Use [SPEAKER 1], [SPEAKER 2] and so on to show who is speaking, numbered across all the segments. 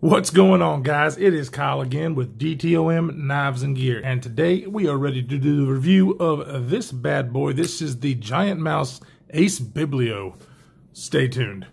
[SPEAKER 1] What's going on, guys? It is Kyle again with DTOM Knives and Gear, and today we are ready to do the review of this bad boy. This is the Giant Mouse Ace Biblio. Stay tuned.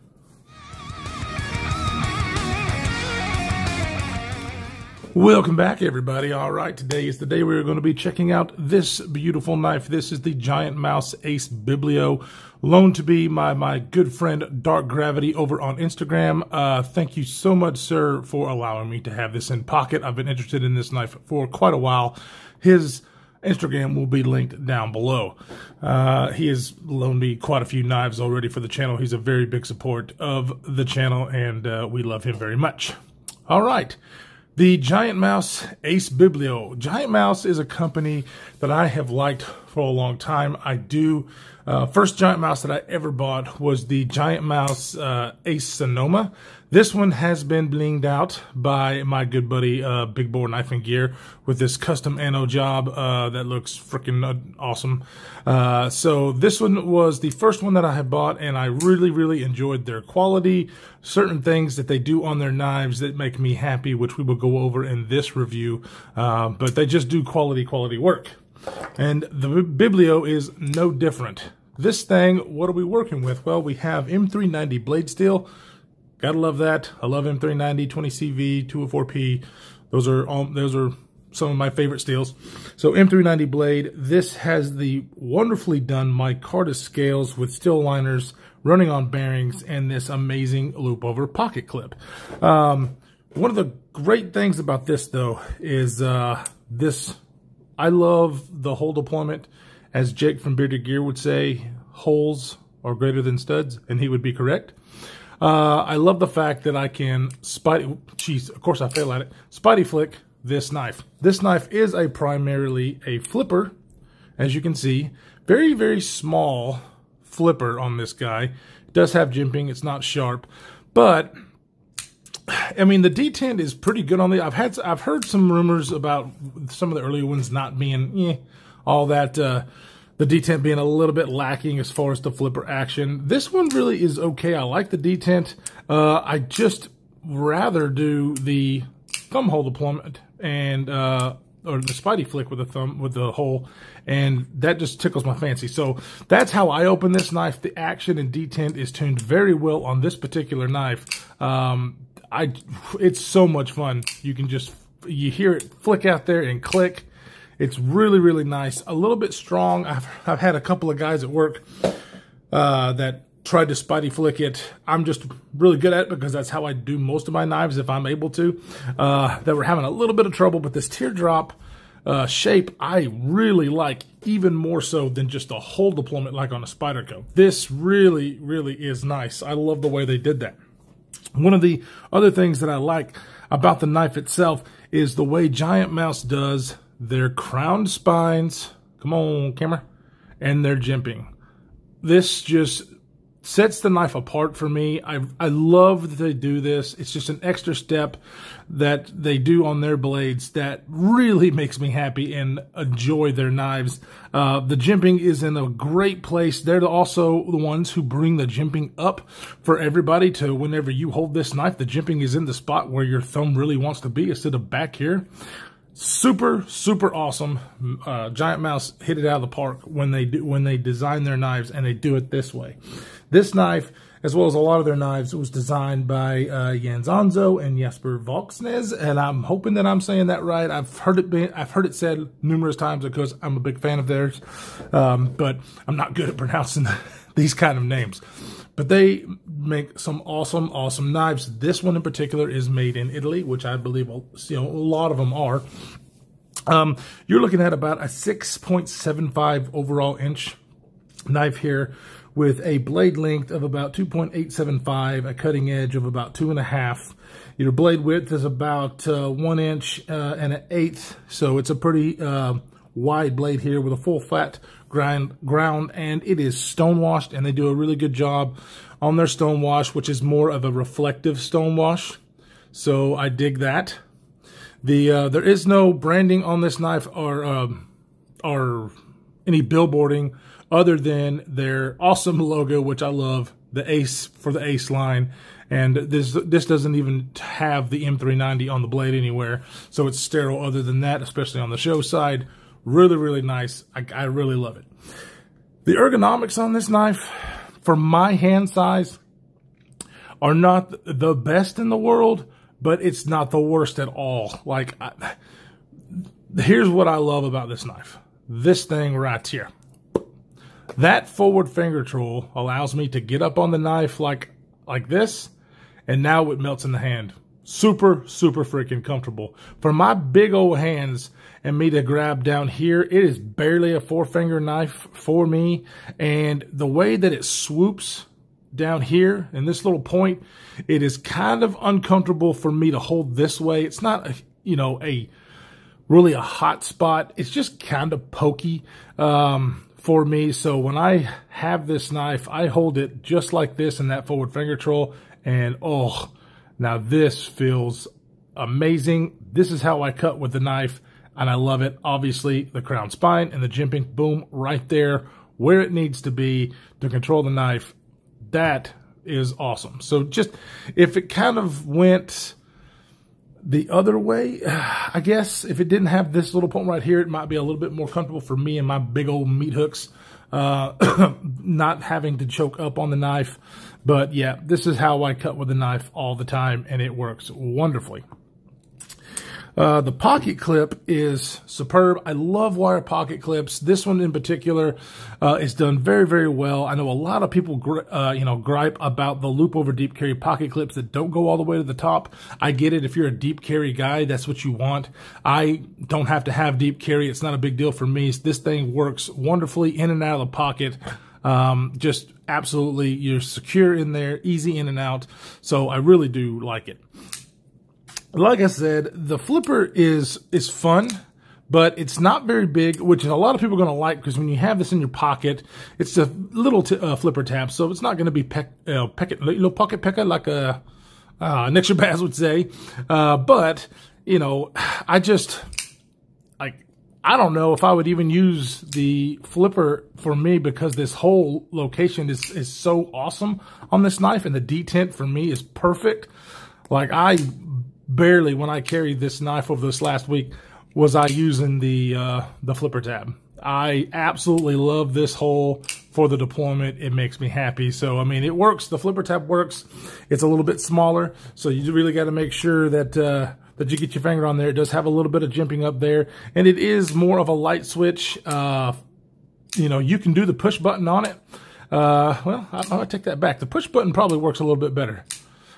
[SPEAKER 1] Welcome back, everybody. All right, today is the day we're going to be checking out this beautiful knife. This is the Giant Mouse Ace Biblio, loaned to be my good friend Dark Gravity over on Instagram. Thank you so much, sir, for allowing me to have this in pocket. I've been interested in this knife for quite a while. His Instagram will be linked down below. He has loaned me quite a few knives already for the channel. He's a very big support of the channel, and we love him very much. All right. The Giant Mouse Ace Biblio. Giant Mouse is a company that I have liked for a long time. First Giant Mouse that I ever bought was the Giant Mouse Ace Sonoma. This one has been blinged out by my good buddy Big Bore Knife and Gear with this custom anno job that looks freaking awesome. So this one was the first one that I had bought, and I really enjoyed their quality, certain things that they do on their knives that make me happy, which we will go over in this review. But they just do quality work. And the Biblio is no different. This thing, what are we working with? Well, we have M390 blade steel. Gotta love that. I love M390, 20CV, 204P. Those are some of my favorite steels. So M390 blade. This has the wonderfully done micarta scales with steel liners running on bearings and this amazing loop over pocket clip. One of the great things about this, though, is this. I love the hole deployment. As Jake from Bearded Gear would say, holes are greater than studs, and he would be correct. I love the fact that I can of course I fail at it, spidey flick this knife. This knife is primarily a flipper, as you can see. Very small flipper on this guy. It does have jimping, it's not sharp, but I mean, the detent is pretty good on the. I've heard some rumors about some of the earlier ones not being all that. The detent being a little bit lacking as far as the flipper action. This one really is okay. I like the detent. I just rather do the thumb hole deployment and or the spidey flick with the hole, and that just tickles my fancy. So that's how I open this knife. The action and detent is tuned very well on this particular knife. It's so much fun. You hear it flick out there and click. It's really nice. A little bit strong. I've had a couple of guys at work that tried to spidey flick it. I'm just really good at it because that's how I do most of my knives if I'm able to. That were having a little bit of trouble, but this teardrop shape I really like, even more so than just a hole deployment like on a Spyderco. This really is nice. I love the way they did that. One of the other things that I like about the knife itself is the way Giant Mouse does their crowned spines, come on camera, and their jimping. This just sets the knife apart for me. I love that they do this. It's just an extra step that they do on their blades that really makes me happy and enjoy their knives. The jimping is in a great place. They're also the ones who bring the jimping up for everybody to whenever you hold this knife, the jimping is in the spot where your thumb really wants to be instead of back here. Super awesome. Giant Mouse hit it out of the park when they design their knives, and they do it this way. This knife, as well as a lot of their knives, was designed by Jens Anzo and Jesper Volksnes, and I'm hoping that I'm saying that right. I've heard it said numerous times because I'm a big fan of theirs, but I'm not good at pronouncing these kind of names. But they make some awesome knives. This one in particular is made in Italy, which I believe a lot of them are. You're looking at about a 6.75 overall inch knife here, with a blade length of about 2.875, a cutting edge of about 2.5. Your blade width is about 1 inch and 1/8, so it's a pretty wide blade here with a full flat ground, and it is stone washed, and they do a really good job on their stone wash, which is more of a reflective stone wash. So I dig that. There is no branding on this knife or any billboarding other than their awesome logo, which I love, the Ace for the Ace line, And this doesn't even have the M390 on the blade anywhere, so it's sterile other than that, especially on the show side. Really, really nice. I really love it. The ergonomics on this knife, for my hand size, are not the best in the world, but it's not the worst at all. Like, here's what I love about this knife. This thing right here. That forward finger troll allows me to get up on the knife like this, and now it melts in the hand. Super, super freaking comfortable. For my big old hands and me to grab down here, it is barely a 4-finger knife for me. And the way that it swoops down here in this little point, it is kind of uncomfortable for me to hold this way. It's not, really a hot spot. It's just kind of pokey for me. So when I have this knife, I hold it just like this in that forward finger troll, and oh, now this feels amazing. This is how I cut with the knife, and I love it. Obviously, the crown spine and the jimping, boom, right there where it needs to be to control the knife. That is awesome. So just, if it kind of went the other way, I guess, if it didn't have this little point right here, it might be a little bit more comfortable for me and my big old meat hooks, not having to choke up on the knife. But yeah, this is how I cut with the knife all the time, and it works wonderfully. The pocket clip is superb. I love wire pocket clips. This one in particular is done very, very well. I know a lot of people gripe about the loop over deep carry pocket clips that don't go all the way to the top. I get it. If you're a deep carry guy, that's what you want. I don't have to have deep carry. It's not a big deal for me. This thing works wonderfully in and out of the pocket. Just absolutely, you're secure in there, easy in and out. So I really do like it. Like I said, the flipper is fun, but it's not very big, which a lot of people are going to like, because when you have this in your pocket, it's a little flipper tab, so it's not going to be pocket pecker like Nick Shabazz would say. But I don't know if I would even use the flipper for me, because this whole location is so awesome on this knife, and the detent for me is perfect. Like, I barely, when I carried this knife over this last week, was I using the flipper tab. I absolutely love this hole for the deployment. It makes me happy. So, I mean, it works. The flipper tab works. It's a little bit smaller, so you really got to make sure that that you get your finger on there. It does have a little bit of jimping up there, and it is more of a light switch. You can do the push button on it. Well, I'll take that back. The push button probably works a little bit better.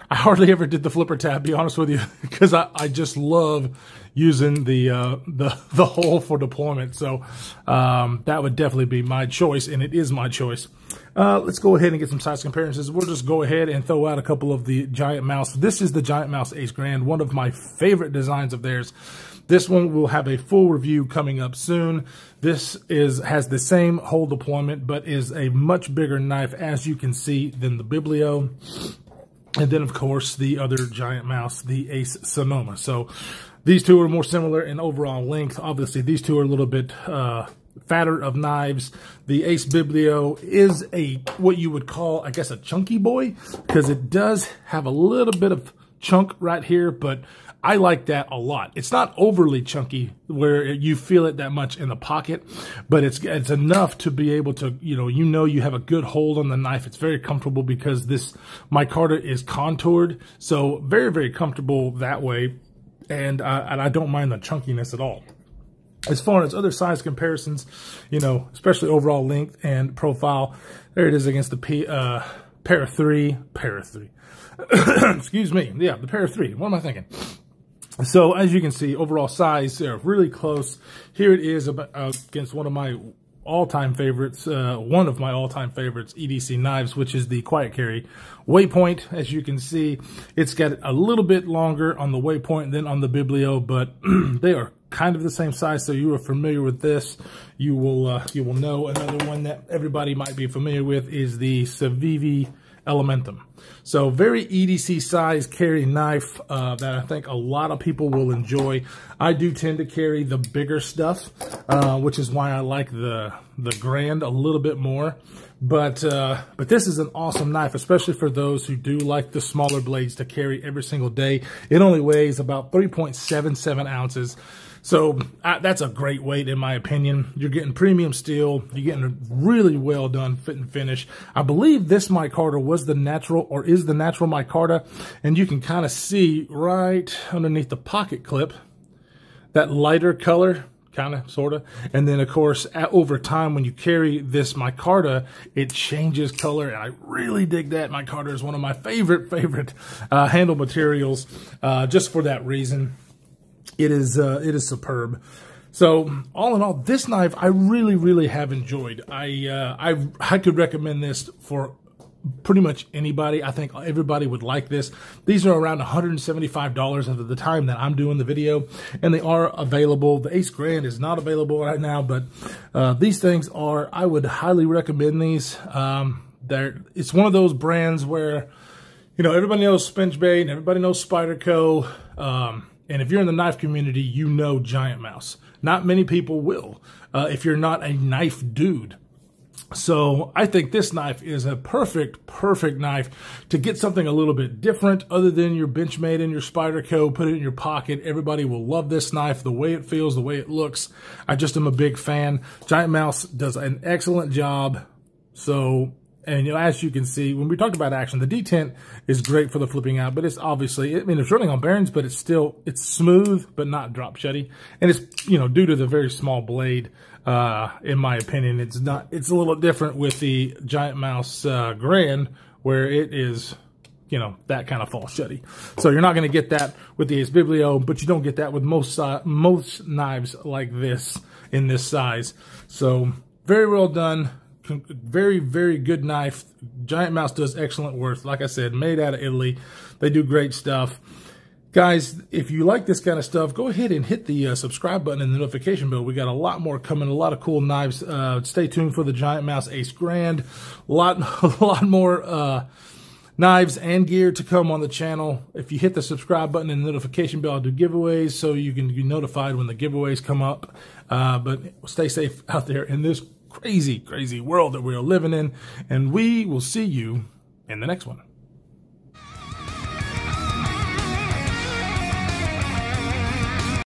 [SPEAKER 1] I hardly ever did the flipper tab, to be honest with you, because I just love using the hole for deployment. So that would definitely be my choice, and it is my choice. Let's go ahead and get some size comparisons. We'll just go ahead and throw out a couple of the Giant Mouse. This is the Giant Mouse Ace Grand, one of my favorite designs of theirs. This one will have a full review coming up soon. This has the same hole deployment, but is a much bigger knife, as you can see, than the Biblio. And then, of course, the other Giant Mouse, the Ace Sonoma. So these two are more similar in overall length. Obviously, these two are a little bit fatter of knives. The Ace Biblio is what you would call, I guess, a chunky boy, because it does have a little bit of chunk right here, but I like that a lot. It's not overly chunky where you feel it that much in the pocket, but it's enough to be able to, you have a good hold on the knife. It's very comfortable because this micarta is contoured, so very, very comfortable that way, and I don't mind the chunkiness at all. As far as other size comparisons, especially overall length and profile, there it is against the Para 3. Excuse me. Yeah, the Para 3. What am I thinking? So as you can see, overall size, they're really close. Here it is against one of my all-time favorites, EDC knives, which is the Quiet Carry Waypoint. As you can see, it's got a little bit longer on the Waypoint than on the Biblio, but they are kind of the same size. So you are familiar with this, you will know. Another one that everybody might be familiar with is the Civivi Elementum. So very EDC size carry knife that I think a lot of people will enjoy. I do tend to carry the bigger stuff, which is why I like the Grand a little bit more. But this is an awesome knife, especially for those who do like the smaller blades to carry every single day. It only weighs about 3.77 ounces. So that's a great weight in my opinion. You're getting premium steel. You're getting a really well done fit and finish. I believe this micarta was the natural, or is the natural micarta. And you can kind of see right underneath the pocket clip, that lighter color, kind of, sort of. And then, of course, over time, when you carry this micarta, it changes color. And I really dig that. Micarta is one of my favorite handle materials, just for that reason. It is superb. So all in all, this knife I really have enjoyed. I could recommend this for pretty much anybody. I think everybody would like this. These are around $175 at the time that I'm doing the video, and they are available. The Ace Grand is not available right now, but these things are. I would highly recommend these. It's one of those brands where, you know, everybody knows Spinchbait and everybody knows Spyderco. And if you're in the knife community, you know Giant Mouse. Not many people will, if you're not a knife dude. So I think this knife is a perfect knife to get something a little bit different other than your Benchmade and your Spyderco. Put it in your pocket. Everybody will love this knife, the way it feels, the way it looks. I just am a big fan. Giant Mouse does an excellent job. So, and you know, as you can see, when we talked about action, the detent is great for the flipping out, but it's obviously, I mean, it's running on bearings, but it's smooth, but not drop shutty. And it's, you know, due to the very small blade, in my opinion, it's a little different with the Giant Mouse Grand, where it is, you know, that kind of fall shutty. So you're not going to get that with the Ace Biblio, but you don't get that with most knives like this in this size. So very well done. Very good knife. Giant Mouse does excellent work. Like I said, made out of Italy. They do great stuff. Guys, if you like this kind of stuff, go ahead and hit the subscribe button and the notification bell. We got a lot more coming, a lot of cool knives. Stay tuned for the Giant Mouse Ace Grand. A lot more knives and gear to come on the channel. If you hit the subscribe button and the notification bell, I'll do giveaways so you can be notified when the giveaways come up. But stay safe out there in this crazy world that we are living in, and we will see you in the next one.